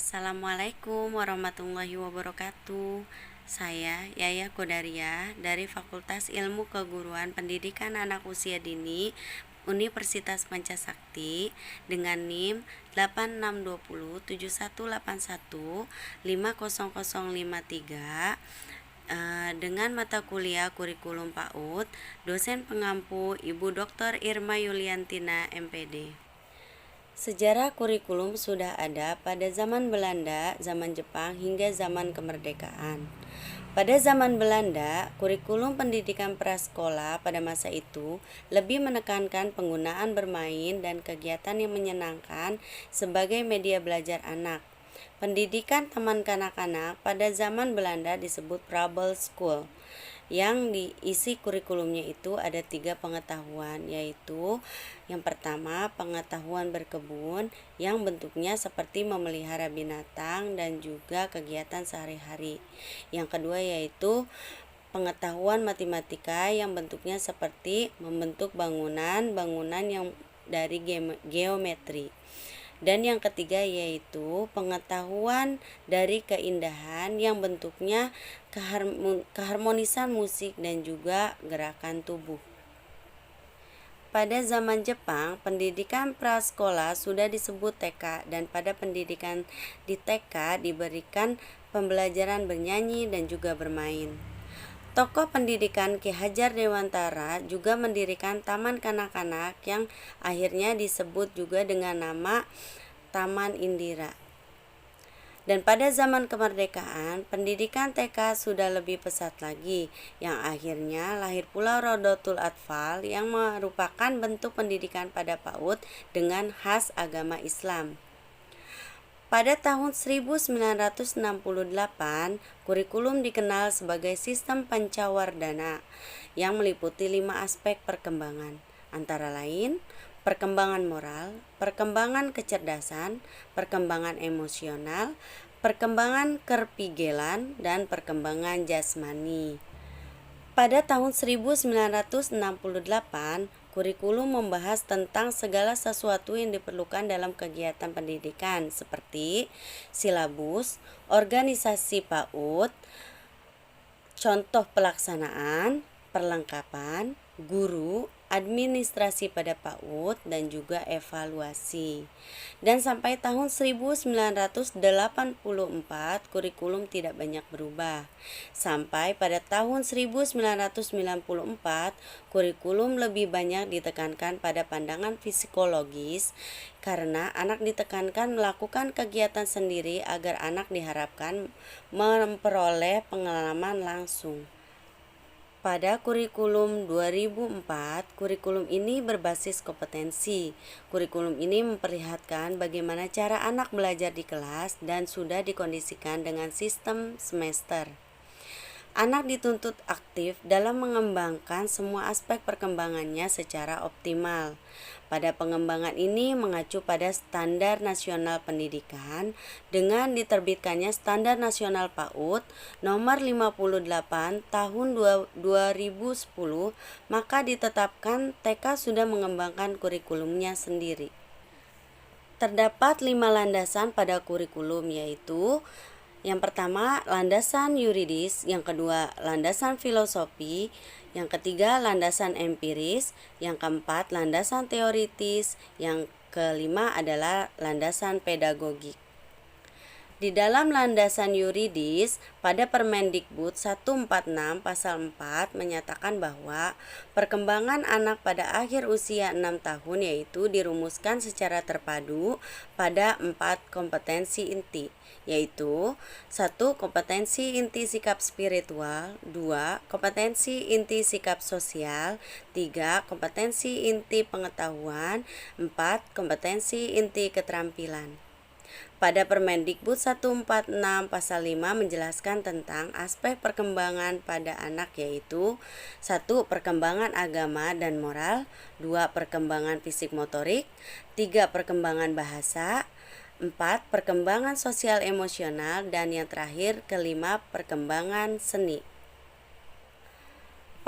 Assalamualaikum warahmatullahi wabarakatuh. Saya Yaya Kodaria dari Fakultas Ilmu Keguruan Pendidikan Anak Usia Dini Universitas Pancasakti dengan NIM 86207181500053 dengan mata kuliah kurikulum PAUD, dosen pengampu Ibu Dr. Irma Yuliantina MPD. Sejarah kurikulum sudah ada pada zaman Belanda, zaman Jepang, hingga zaman kemerdekaan. Pada zaman Belanda, kurikulum pendidikan prasekolah pada masa itu lebih menekankan penggunaan bermain dan kegiatan yang menyenangkan sebagai media belajar anak. Pendidikan taman kanak-kanak pada zaman Belanda disebut Prabel School. Yang diisi kurikulumnya itu ada 3 pengetahuan, yaitu yang pertama pengetahuan berkebun yang bentuknya seperti memelihara binatang dan juga kegiatan sehari-hari. Yang kedua yaitu pengetahuan matematika yang bentuknya seperti membentuk bangunan yang dari geometri. Dan yang ketiga yaitu pengetahuan dari keindahan yang bentuknya keharmonisan musik dan juga gerakan tubuh. Pada zaman Jepang, pendidikan prasekolah sudah disebut TK, dan pada pendidikan di TK diberikan pembelajaran bernyanyi dan juga bermain. Tokoh pendidikan Ki Hajar Dewantara juga mendirikan taman kanak-kanak yang akhirnya disebut juga dengan nama Taman Indira. Dan pada zaman kemerdekaan, pendidikan TK sudah lebih pesat lagi, yang akhirnya lahir pula Rodotul Atfal yang merupakan bentuk pendidikan pada PAUD dengan khas agama Islam. Pada tahun 1968, kurikulum dikenal sebagai sistem pancawardhana yang meliputi 5 aspek perkembangan, antara lain perkembangan moral, perkembangan kecerdasan, perkembangan emosional, perkembangan kerpigelan, dan perkembangan jasmani. Pada tahun 1968, kurikulum membahas tentang segala sesuatu yang diperlukan dalam kegiatan pendidikan seperti silabus, organisasi PAUD, contoh pelaksanaan, perlengkapan, guru, administrasi pada PAUD, dan juga evaluasi. Dan sampai tahun 1984, kurikulum tidak banyak berubah. Sampai pada tahun 1994, kurikulum lebih banyak ditekankan pada pandangan psikologis karena anak ditekankan melakukan kegiatan sendiri agar anak diharapkan memperoleh pengalaman langsung. Pada kurikulum 2004, kurikulum ini berbasis kompetensi. Kurikulum ini memperlihatkan bagaimana cara anak belajar di kelas dan sudah dikondisikan dengan sistem semester. Anak dituntut aktif dalam mengembangkan semua aspek perkembangannya secara optimal. Pada pengembangan ini mengacu pada Standar Nasional Pendidikan dengan diterbitkannya Standar Nasional PAUD nomor 58 tahun 2010, maka ditetapkan TK sudah mengembangkan kurikulumnya sendiri. Terdapat 5 landasan pada kurikulum, yaitu yang pertama landasan yuridis, yang kedua landasan filosofi, yang ketiga landasan empiris, yang keempat landasan teoritis, yang kelima adalah landasan pedagogik. Di dalam landasan yuridis, pada Permendikbud 146 pasal 4 menyatakan bahwa perkembangan anak pada akhir usia 6 tahun yaitu dirumuskan secara terpadu pada 4 kompetensi inti, yaitu 1. Kompetensi inti sikap spiritual, 2. Kompetensi inti sikap sosial, 3. Kompetensi inti pengetahuan, 4. Kompetensi inti keterampilan. Pada Permendikbud 146 pasal 5 menjelaskan tentang aspek perkembangan pada anak, yaitu 1. Perkembangan agama dan moral, 2. Perkembangan fisik motorik, 3. Perkembangan bahasa, 4. Perkembangan sosial emosional, dan yang terakhir kelima perkembangan seni.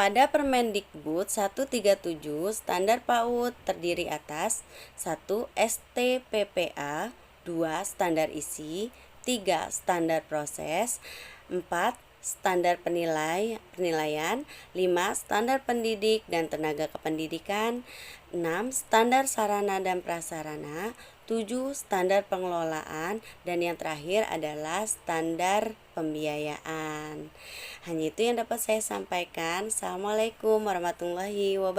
Pada Permendikbud 137, standar PAUD terdiri atas 1. STPPA, 2. Standar isi, 3. Standar proses. 4. Standar penilaian. 5. Standar pendidik dan tenaga kependidikan. 6. Standar sarana dan prasarana. 7. Standar pengelolaan. Dan yang terakhir adalah standar pembiayaan. Hanya itu yang dapat saya sampaikan. Assalamualaikum warahmatullahi wabarakatuh.